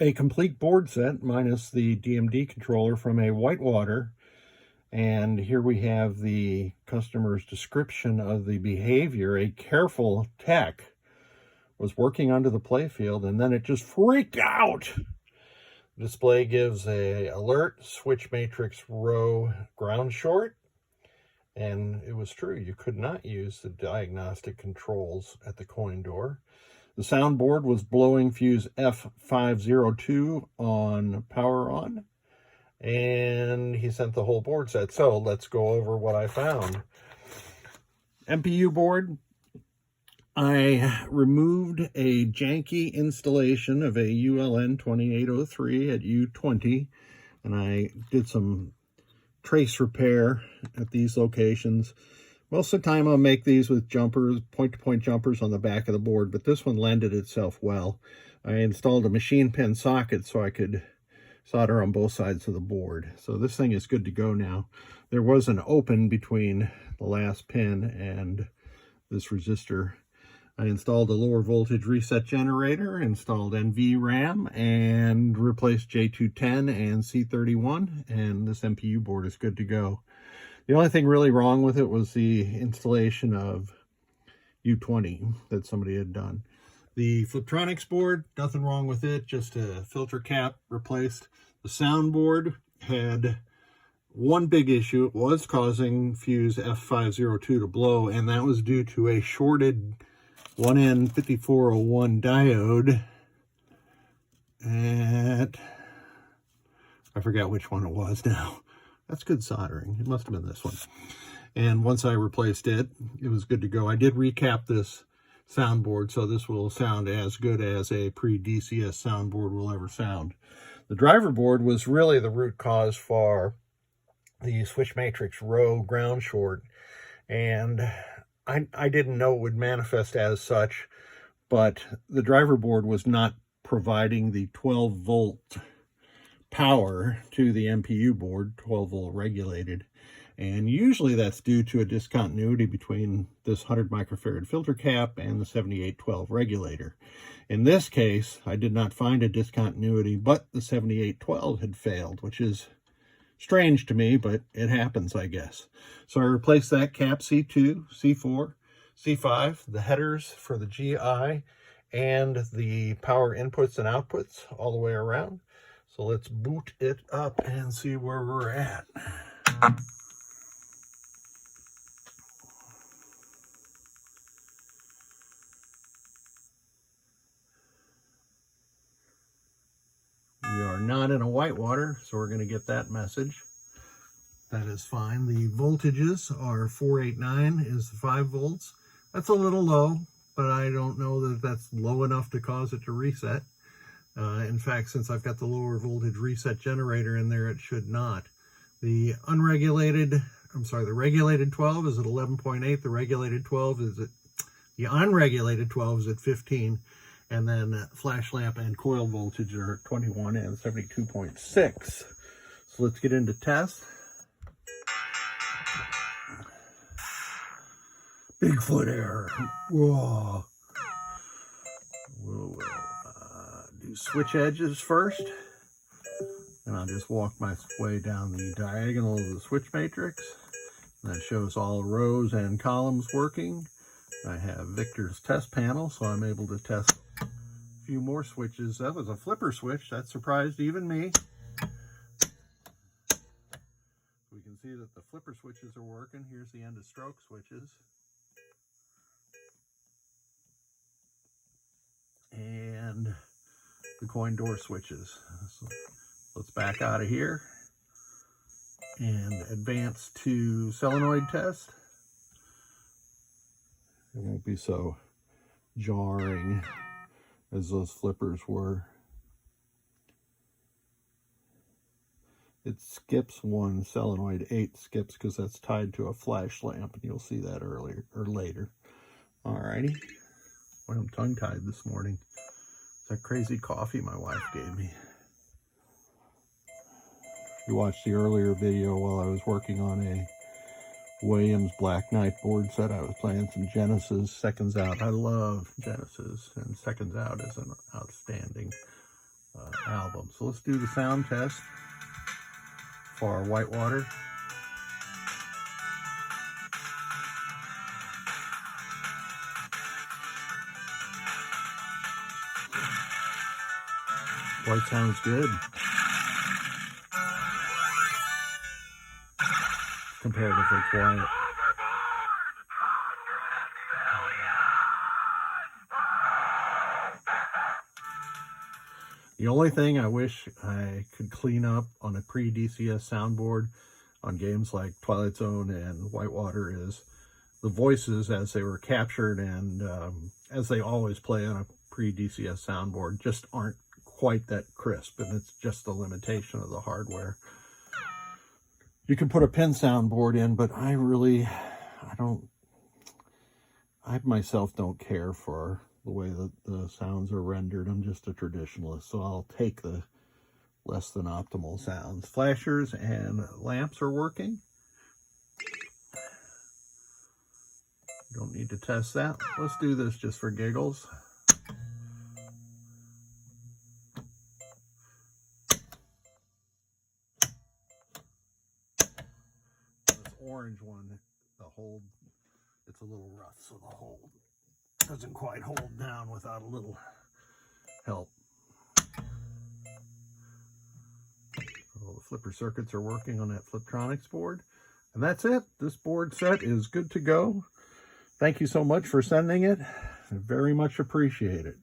a complete board set minus the DMD controller from a Whitewater. And here we have the customer's description of the behavior. A careful tech was working under the playfield, and then it just freaked out. The display gives a alert, switch matrix row ground short. And it was true, you could not use the diagnostic controls at the coin door. The soundboard was blowing fuse F502 on power on, and he sent the whole board set. So let's go over what I found. MPU board, I removed a janky installation of a ULN 2803 at U20, and I did some trace repair at these locations. Most of the time I'll make these with jumpers, point-to-point jumpers on the back of the board, but this one lended itself well. I installed a machine pin socket so I could solder on both sides of the board. So this thing is good to go now. There was an open between the last pin and this resistor. I installed a lower voltage reset generator, installed NV RAM, and replaced J210 and C31, and this MPU board is good to go. The only thing really wrong with it was the installation of U20 that somebody had done. The Fliptronics board, nothing wrong with it, just a filter cap replaced. The soundboard had one big issue. It was causing fuse F502 to blow, and that was due to a shorted 1N5401 diode at, I forgot which one it was now. That's good soldering. It must have been this one. And once I replaced it, it was good to go. I did recap this soundboard, so this will sound as good as a pre-DCS soundboard will ever sound. The driver board was really the root cause for the switch matrix row ground short, and I didn't know it would manifest as such, but the driver board was not providing the 12 volt power to the MPU board, 12 volt regulated. And usually that's due to a discontinuity between this 100 microfarad filter cap and the 7812 regulator. In this case, I did not find a discontinuity, but the 7812 had failed, which is strange to me, but it happens, I guess. So I replaced that cap C2, C4, C5, the headers for the GI, and the power inputs and outputs all the way around. So let's boot it up and see where we're at. We are not in a Whitewater, so we're going to get that message. That is fine. The voltages are 489 is the 5 volts. That's a little low, but I don't know that that's low enough to cause it to reset. In fact, since I've got the lower voltage reset generator in there, it should not. The regulated 12 is at 11.8. The regulated 12 is at, the unregulated 12 is at 15. And then flash lamp and coil voltage are 21 and 72.6. So let's get into test. Bigfoot error. Whoa. We'll do switch edges first. And I'll just walk my way down the diagonal of the switch matrix. That shows all rows and columns working. I have Victor's test panel, so I'm able to test a few more switches. That was a flipper switch. That surprised even me. We can see that the flipper switches are working. Here's the end of stroke switches. And the coin door switches. So let's back out of here and advance to solenoid test. It won't be so jarring as those flippers were. It skips one, solenoid 8 skips because that's tied to a flash lamp, and you'll see that earlier or later. Alrighty. Boy, I'm tongue-tied this morning. It's that crazy coffee my wife gave me. If you watched the earlier video while I was working on a Williams Black Knight board set, I was playing some Genesis Seconds Out. I love Genesis, and Seconds Out is an outstanding album. So let's do the sound test for our Whitewater. White sounds good. Comparatively quiet. The only thing I wish I could clean up on a pre-DCS soundboard on games like Twilight Zone and Whitewater is the voices as they were captured and as they always play on a pre-DCS soundboard just aren't quite that crisp, and it's just the limitation of the hardware. You can put a pin soundboard in, but I myself don't care for the way that the sounds are rendered. I'm just a traditionalist, so I'll take the less than optimal sounds. Flashers and lamps are working. Don't need to test that. Let's do this just for giggles. This orange one, the hold, it's a little rough, so the hold doesn't quite hold down without a little help. All the flipper circuits are working on that Fliptronics board. And that's it. This board set is good to go. Thank you so much for sending it. I very much appreciate it.